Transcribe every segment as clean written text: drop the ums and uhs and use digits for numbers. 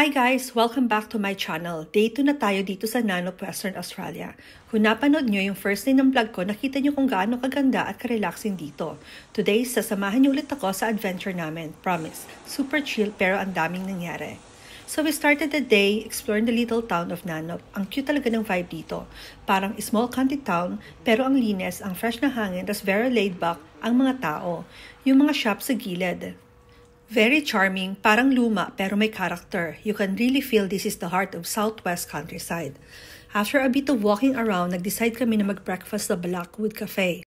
Hi guys! Welcome back to my channel. Day 2 na tayo dito sa Nanop, Western Australia. Kung napanood nyo yung first day ng vlog ko, nakita nyo kung gaano kaganda at ka-relaxing dito. Today, sasamahan nyo ulit ako sa adventure namin. Promise. Super chill pero ang daming nangyari. So we started the day exploring the little town of Nanop. Ang cute talaga ng vibe dito. Parang small country town pero ang linis, ang fresh na hangin, tas very laid back ang mga tao. Yung mga shop sa gilid. Very charming, parang luma pero may character. You can really feel this is the heart of Southwest countryside. After a bit of walking around, nag-decide kami na mag-breakfast sa Blackwood Cafe.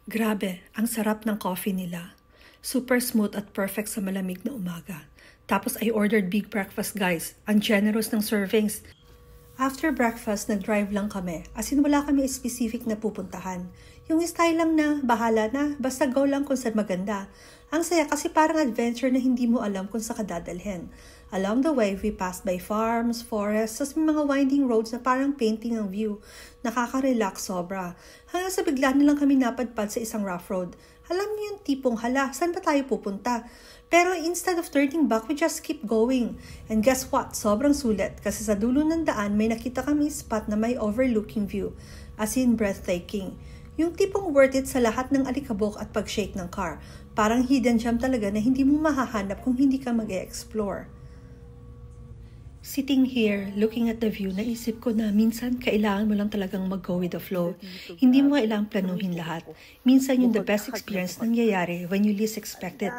Grabe, ang sarap ng coffee nila. Super smooth at perfect sa malamig na umaga. Tapos I ordered big breakfast guys. Ang generous ng servings. After breakfast, nag-drive lang kami. As in, wala kami specific na pupuntahan. Yung style lang na, bahala na, basta go lang kung saan maganda. Ang saya kasi parang adventure na hindi mo alam kung saan ka dadalhin. Along the way, we passed by farms, forests, tas may mga winding roads na parang painting ang view. Nakaka-relax sobra. Hanggang sa bigla na lang kami napadpad sa isang rough road. Alam niyo yung tipong, hala, saan ba tayo pupunta? Pero instead of turning back, we just keep going. And guess what? Sobrang sulit. Kasi sa dulo ng daan, may nakita kami spot na may overlooking view. As in breathtaking. Yung tipong worth it sa lahat ng alikabok at pag-shake ng car. Parang hidden gem talaga na hindi mo mahahanap kung hindi ka mag-e-explore. Sitting here, looking at the view, naisip ko na minsan kailangan mo lang talagang mag-go with the flow. Hindi mo kailangang planuhin lahat. Minsan yung the best experience nangyayari when you least expect it.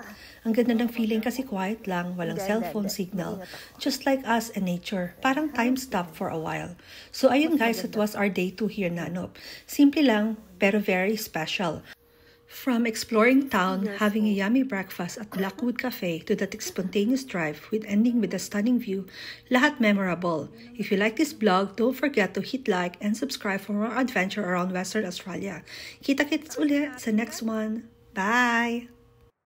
Ang ganda ng feeling kasi quiet lang, walang cellphone signal. Just like us and nature. Parang time stopped for a while. So ayun guys, it was our day 2 here in Nanop. Simple lang, pero very special. From exploring town, having a yummy breakfast at Blackwood Cafe to that spontaneous drive with ending with a stunning view, lahat memorable. If you like this vlog, don't forget to hit like and subscribe for more adventure around Western Australia. Kita-kits ulit sa next one. Bye!